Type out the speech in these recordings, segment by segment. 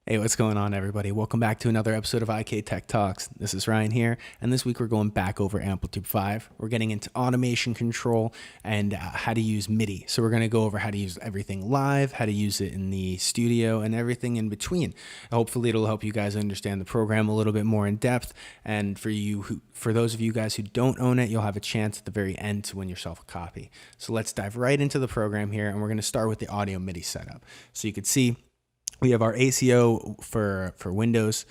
Hey, what's going on, everybody? Welcome back to another episode of IK Tech Talks. This is Ryan here, and this week we're going back over AmpliTube 5. We're getting into automation control and how to use MIDI. So we're going to go over how to use everything live, how to use it in the studio, and everything in between. Hopefully, it'll help you guys understand the program a little bit more in depth. And for those of you guys who don't own it, you'll have a chance at the very end to win yourself a copy. So let's dive right into the program here, and we're going to start with the audio MIDI setup. So you can see we have our ACO for Windows.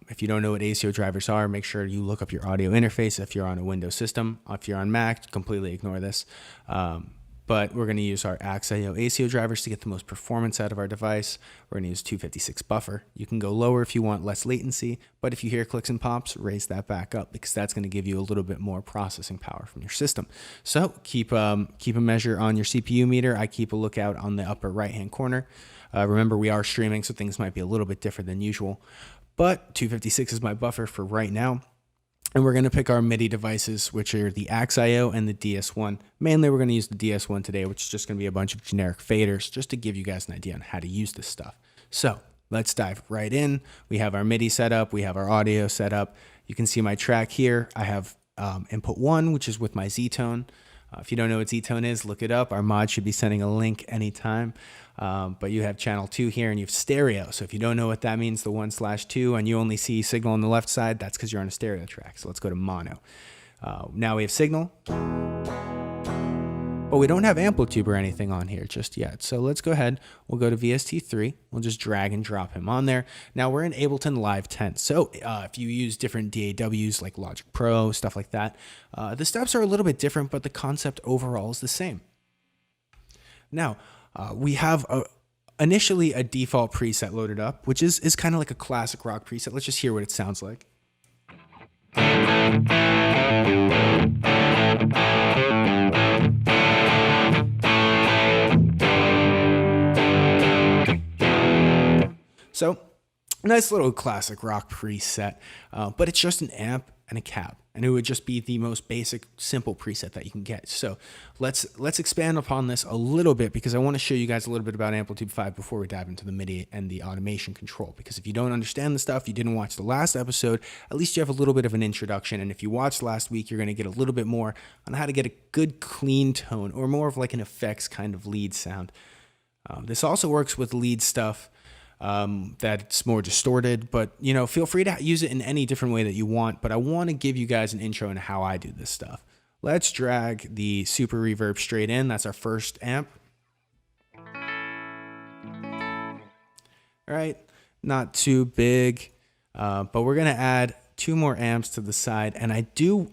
If you don't know what ACO drivers are, make sure you look up your audio interface if you're on a Windows system. If you're on Mac, completely ignore this. But we're going to use our AXIO ACO drivers to get the most performance out of our device. We're going to use 256 buffer. You can go lower if you want less latency, but if you hear clicks and pops, raise that back up because that's going to give you a little bit more processing power from your system. So keep a measure on your CPU meter. I keep a lookout on the upper right-hand corner. Remember, we are streaming, so things might be a little bit different than usual. But 256 is my buffer for right now. And we're going to pick our MIDI devices, which are the AXIO and the DS1. Mainly, we're going to use the DS1 today, which is just going to be a bunch of generic faders, just to give you guys an idea on how to use this stuff. So let's dive right in. We have our MIDI set up. We have our audio set up. You can see my track here. I have input 1, which is with my Z-tone. If you don't know what Z-tone is, look it up. Our mod should be sending a link anytime. But you have channel 2 here and you have stereo. So if you don't know what that means, the 1/2, and you only see signal on the left side, that's because you're on a stereo track. So let's go to mono. Now we have signal, but we don't have AmpliTube or anything on here just yet. So let's go ahead. We'll go to VST3. We'll just drag and drop him on there. Now we're in Ableton Live 10. So if you use different DAWs like Logic Pro, stuff like that, the steps are a little bit different, but the concept overall is the same. Now, we have initially a default preset loaded up, which is kind of like a classic rock preset. Let's just hear what it sounds like. So, nice little classic rock preset, but it's just an amp and a cab, and it would just be the most basic, simple preset that you can get. So let's expand upon this a little bit because I want to show you guys a little bit about AmpliTube 5 before we dive into the MIDI and the automation control. Because if you don't understand the stuff, you didn't watch the last episode, at least you have a little bit of an introduction. And if you watched last week, you're going to get a little bit more on how to get a good clean tone or more of like an effects kind of lead sound. This also works with lead stuff that's more distorted, but feel free to use it in any different way that you want. But I want to give you guys an intro into how I do this stuff. Let's drag the super reverb straight in. That's our first amp. All right, not too big, but we're gonna add 2 more amps to the side. And I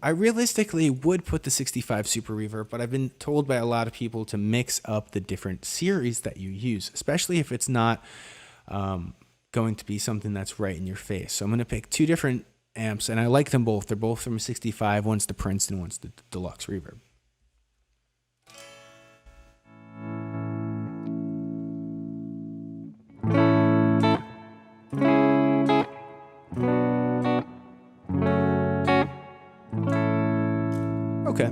realistically would put the 65 super reverb, but I've been told by a lot of people to mix up the different series that you use, especially if it's not going to be something that's right in your face. So I'm going to pick 2 different amps, and I like them both. They're both from 65. One's the Princeton, one's the Deluxe Reverb. Okay,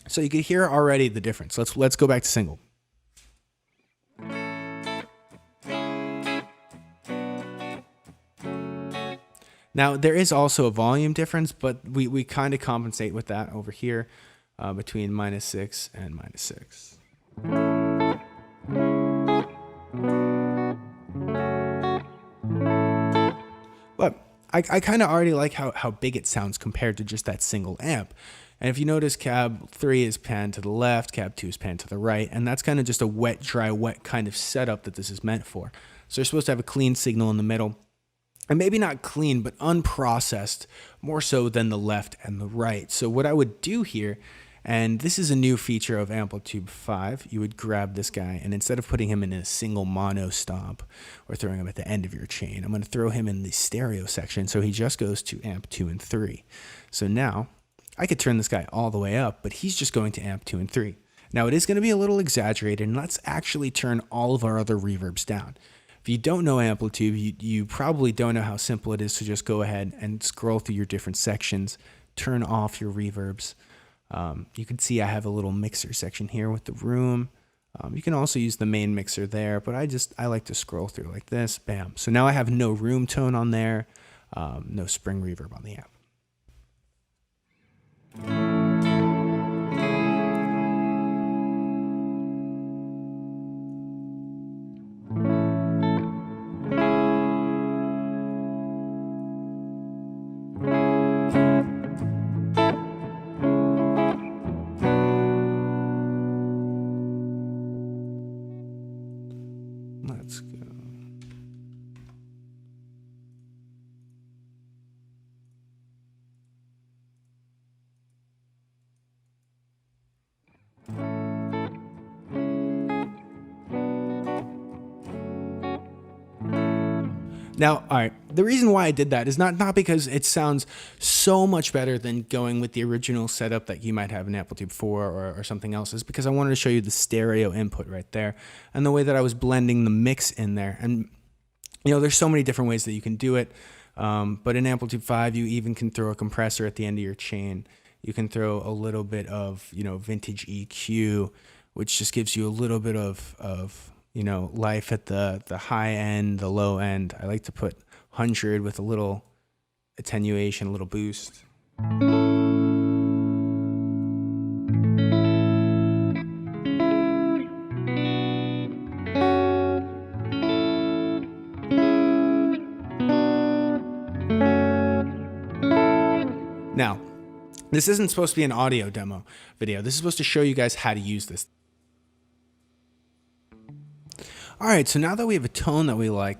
so you can hear already the difference. Let's go back to single. Now, there is also a volume difference, but we kind of compensate with that over here between -6 and -6. But I kind of already like how big it sounds compared to just that single amp. And if you notice, cab 3 is panned to the left, cab 2 is panned to the right, and that's kind of just a wet, dry, wet kind of setup that this is meant for. So you're supposed to have a clean signal in the middle. And maybe not clean, but unprocessed, more so than the left and the right. So what I would do here, and this is a new feature of AmpliTube 5, you would grab this guy, and instead of putting him in a single mono stomp or throwing him at the end of your chain, I'm going to throw him in the stereo section, so he just goes to amp 2 and 3. So now, I could turn this guy all the way up, but he's just going to amp 2 and 3. Now, it is going to be a little exaggerated, and let's actually turn all of our other reverbs down. If you don't know AmpliTube, you probably don't know how simple it is to just go ahead and scroll through your different sections, turn off your reverbs. You can see I have a little mixer section here with the room. You can also use the main mixer there, but I like to scroll through like this. Bam. So now I have no room tone on there, no spring reverb on the amp. Let's go. Now, all right, the reason why I did that is not because it sounds so much better than going with the original setup that you might have in AmpliTube 4 or something else. Is because I wanted to show you the stereo input right there and the way that I was blending the mix in there. And, you know, there's so many different ways that you can do it. But in AmpliTube 5, you even can throw a compressor at the end of your chain. You can throw a little bit of, you know, vintage EQ, which just gives you a little bit of you know, life at the high end, the low end. I like to put 100 with a little attenuation, a little boost. Now, this isn't supposed to be an audio demo video. This is supposed to show you guys how to use this. All right, so now that we have a tone that we like,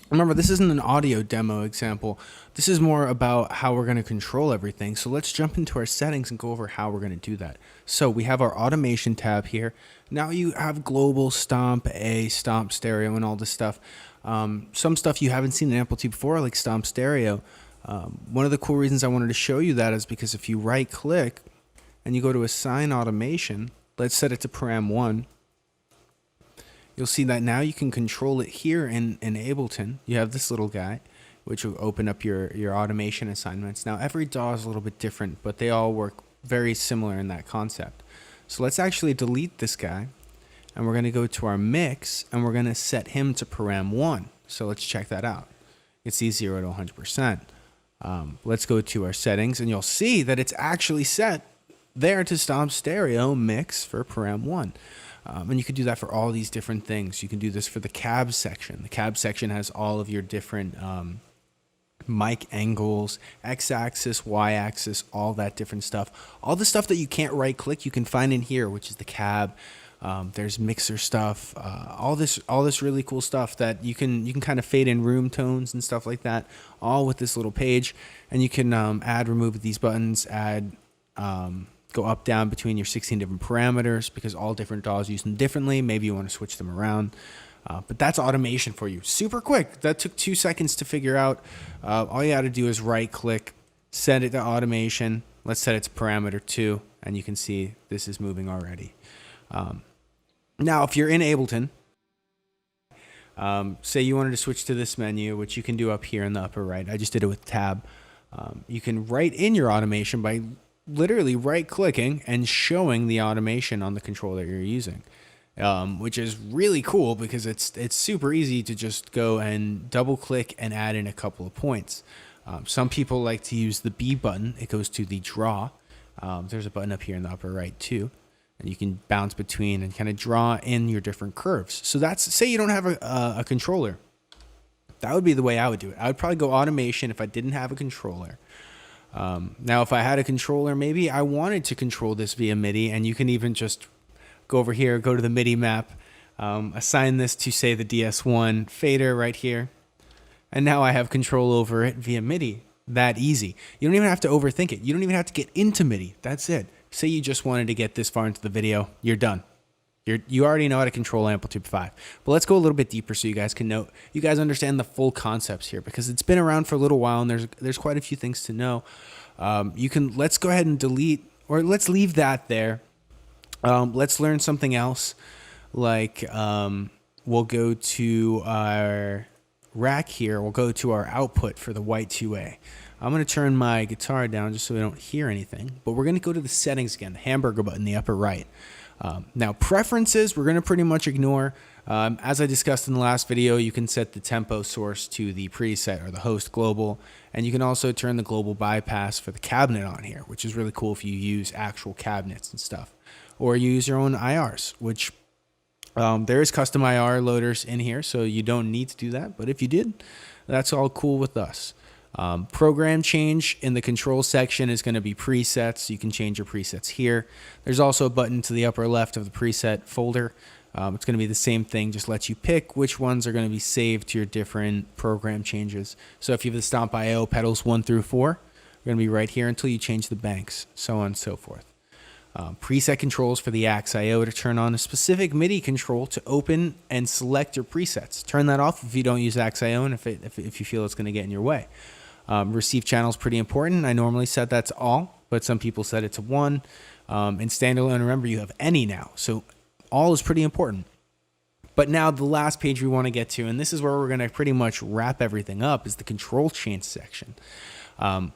remember this isn't an audio demo example. This is more about how we're going to control everything. So let's jump into our settings and go over how we're going to do that. So we have our automation tab here. Now you have global, stomp, stomp stereo, and all this stuff. Some stuff you haven't seen in AmpliTube before, like stomp stereo. One of the cool reasons I wanted to show you that is because if you right click and you go to assign automation, let's set it to param 1. You'll see that now you can control it here in Ableton. You have this little guy, which will open up your automation assignments. Now, every DAW is a little bit different, but they all work very similar in that concept. So let's actually delete this guy, and we're going to go to our mix, and we're going to set him to param 1. So let's check that out. It's 0 to 100%. Let's go to our settings, and you'll see that it's actually set there to stomp stereo mix for param 1. And you could do that for all these different things. You can do this for the cab section. The cab section has all of your different mic angles, x-axis, y-axis, all that different stuff. All the stuff that you can't right-click, you can find in here, which is the cab. There's mixer stuff, all this really cool stuff that you can kind of fade in room tones and stuff like that, all with this little page. And you can add, remove these buttons, add. Go up, down between your 16 different parameters because all different DAWs use them differently. Maybe you want to switch them around. But that's automation for you. Super quick. That took 2 seconds to figure out. All you got to do is right click, set it to automation. Let's set it to parameter 2. And you can see this is moving already. Now, if you're in Ableton, say you wanted to switch to this menu, which you can do up here in the upper right. I just did it with tab. You can write in your automation by literally right clicking and showing the automation on the controller you're using, which is really cool because it's super easy to just go and double click and add in a couple of points. Some people like to use the B button. It goes to the draw. There's a button up here in the upper right too, and you can bounce between and kind of draw in your different curves. So that's, say you don't have a controller. That would be the way I would do it. I would probably go automation if I didn't have a controller. Now, if I had a controller, maybe I wanted to control this via MIDI, and you can even just go over here, go to the MIDI map, assign this to, say, the DS1 fader right here, and now I have control over it via MIDI. That easy. You don't even have to overthink it. You don't even have to get into MIDI. That's it. Say you just wanted to get this far into the video, you're done. You already know how to control AmpliTube 5. But let's go a little bit deeper so you guys can know, you guys understand the full concepts here, because it's been around for a little while and there's quite a few things to know. Let's go ahead and delete, or let's leave that there. Let's learn something else. Like we'll go to our rack here. We'll go to our output for the white 2A. I'm going to turn my guitar down just so we don't hear anything. But we're going to go to the settings again, the hamburger button, the upper right. Now preferences, we're going to pretty much ignore. As I discussed in the last video, you can set the tempo source to the preset or the host global, and you can also turn the global bypass for the cabinet on here, which is really cool if you use actual cabinets and stuff, or you use your own IRs, which there is custom IR loaders in here, so you don't need to do that. But if you did, that's all cool with us. Program change in the control section is going to be presets. You can change your presets here. There's also a button to the upper left of the preset folder. It's going to be the same thing, just lets you pick which ones are going to be saved to your different program changes. So if you have the Stomp IO pedals 1 through 4, they're going to be right here until you change the banks, so on and so forth. Preset controls for the Axe IO to turn on a specific MIDI control to open and select your presets. Turn that off if you don't use Axe IO and if you feel it's going to get in your way. Receive channel is pretty important. I normally set that to all, but some people set it to 1. In standalone, remember, you have any now, so all is pretty important. But now the last page we want to get to, and this is where we're going to pretty much wrap everything up, is the control change section.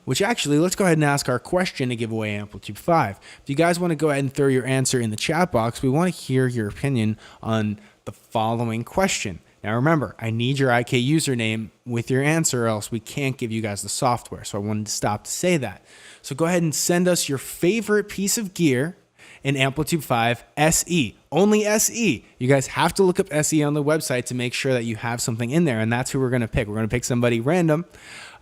Which actually, let's go ahead and ask our question to give away AmpliTube 5. If you guys want to go ahead and throw your answer in the chat box, we want to hear your opinion on the following question. Now remember, I need your IK username with your answer, or else we can't give you guys the software. So I wanted to stop to say that. So go ahead and send us your favorite piece of gear in AmpliTube 5 SE. Only SE. You guys have to look up SE on the website to make sure that you have something in there, and that's who we're going to pick. We're going to pick somebody random.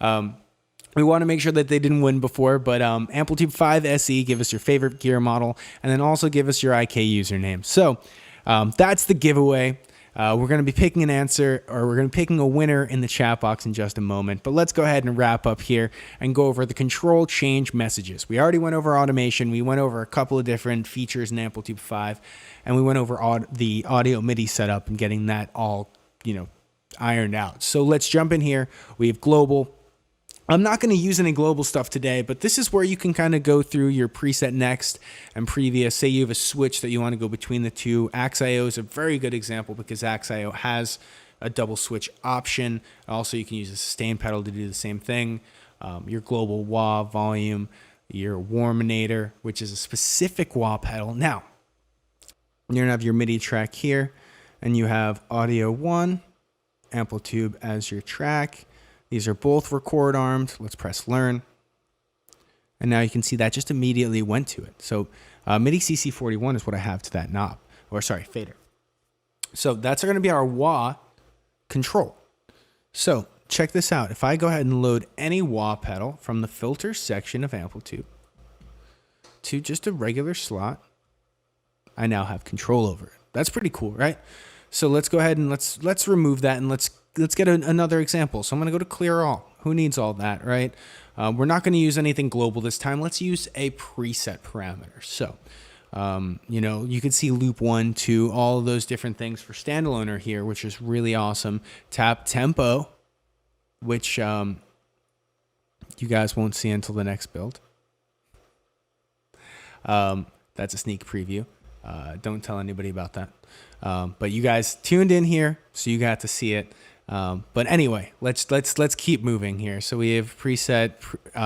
We want to make sure that they didn't win before, but AmpliTube 5 SE, give us your favorite gear model, and then also give us your IK username. So that's the giveaway. We're going to be picking an answer, or we're going to be picking a winner in the chat box in just a moment. But let's go ahead and wrap up here and go over the control change messages. We already went over automation. We went over a couple of different features in AmpliTube 5, and we went over the audio MIDI setup and getting that all, ironed out. So let's jump in here. We have global. I'm not going to use any global stuff today, but this is where you can kind of go through your preset next and previous. Say you have a switch that you want to go between the two. Axe IO is a very good example because Axe IO has a double switch option. Also, you can use a sustain pedal to do the same thing. Your global wah volume, your warminator, which is a specific wah pedal. Now, you're going to have your MIDI track here, and you have audio 1, AmpliTube as your track. These are both record armed. Let's press learn. And now you can see that just immediately went to it. So MIDI CC41 is what I have to that knob, or sorry, fader. So that's going to be our wah control. So check this out. If I go ahead and load any wah pedal from the filter section of AmpliTube to just a regular slot, I now have control over it. That's pretty cool, right? So let's go ahead and let's remove that, and let's get another example. So I'm going to go to clear all. Who needs all that, right? We're not going to use anything global this time. Let's use a preset parameter. So, you can see loop 1, 2, all of those different things for standalone are here, which is really awesome. Tap tempo, which you guys won't see until the next build. That's a sneak preview. Don't tell anybody about that. But you guys tuned in here, so you got to see it. But anyway, let's keep moving here. So we have preset,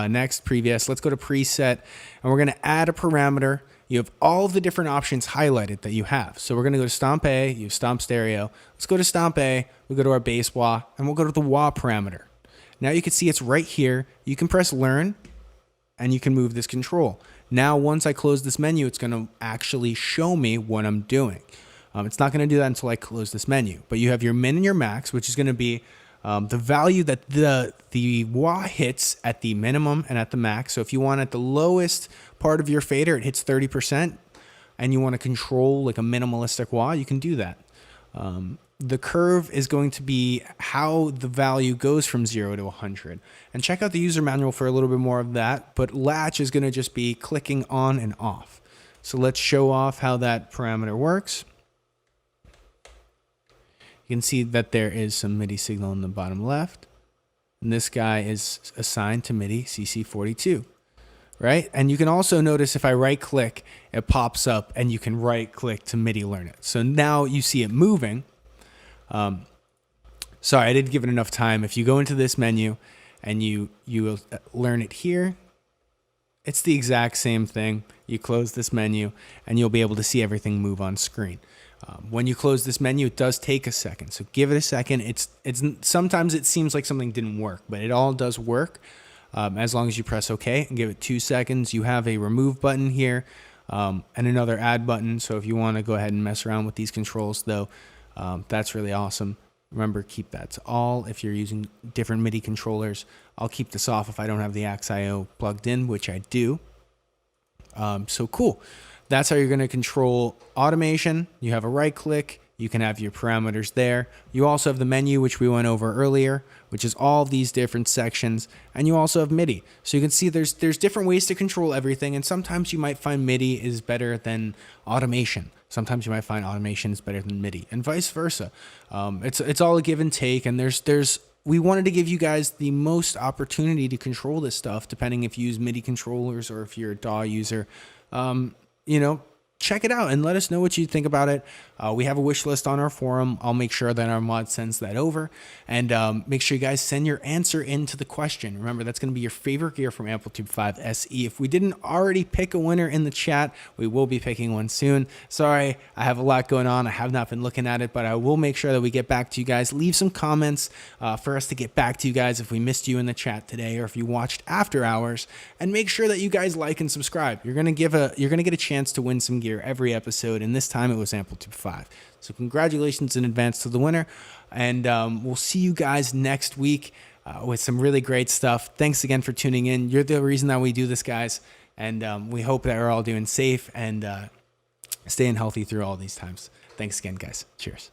next, previous. Let's go to preset, and we're going to add a parameter. You have all of the different options highlighted that you have. So we're going to go to Stomp A, you have Stomp Stereo. Let's go to Stomp A, we go to our bass wah, and we'll go to the wah parameter. Now you can see it's right here. You can press learn, and you can move this control. Now, once I close this menu, it's going to actually show me what I'm doing. It's not going to do that until I close this menu. But you have your min and your max, which is going to be the value that the wah hits at the minimum and at the max. So if you want at the lowest part of your fader, it hits 30%, and you want to control like a minimalistic wah, you can do that. The curve is going to be how the value goes from 0 to 100. And check out the user manual for a little bit more of that. But latch is going to just be clicking on and off. So let's show off how that parameter works. You can see that there is some MIDI signal in the bottom left. And this guy is assigned to MIDI CC42, right? And you can also notice if I right click, it pops up and you can right click to MIDI learn it. So now you see it moving. Sorry, I didn't give it enough time. If you go into this menu and you learn it here, It's the exact same thing. You close this menu and you'll be able to see everything move on screen. When you close this menu, it does take a second. So give it a second. It's sometimes it seems like something didn't work, but it all does work. As long as you press OK and give it 2 seconds, you have a remove button here and another add button. So if you want to go ahead and mess around with these controls, though, that's really awesome. Remember, keep that to all if you're using different MIDI controllers. I'll keep this off if I don't have the AXIO plugged in, which I do. So cool. That's how you're going to control automation. You have a right click. You can have your parameters there. You also have the menu, which we went over earlier, which is all these different sections. And you also have MIDI. So you can see there's different ways to control everything. And sometimes you might find MIDI is better than automation. Sometimes you might find automation is better than MIDI, and vice versa. It's all a give and take. And we wanted to give you guys the most opportunity to control this stuff, depending if you use MIDI controllers or if you're a DAW user. Check it out and let us know what you think about it. We have a wish list on our forum. I'll make sure that our mod sends that over, and make sure you guys send your answer into the question. Remember, that's going to be your favorite gear from AmpliTube 5 SE. If we didn't already pick a winner in the chat, we will be picking one soon. Sorry, I have a lot going on. I have not been looking at it, but I will make sure that we get back to you guys. Leave some comments for us to get back to you guys if we missed you in the chat today, or if you watched after hours. And make sure that you guys like and subscribe. You're gonna get a chance to win some gear every episode, and this time it was AmpliTube 5. So congratulations in advance to the winner, and we'll see you guys next week with some really great stuff. Thanks again for tuning in. You're the reason that we do this, guys, and we hope that we're all doing safe and staying healthy through all these times. Thanks again, guys. Cheers.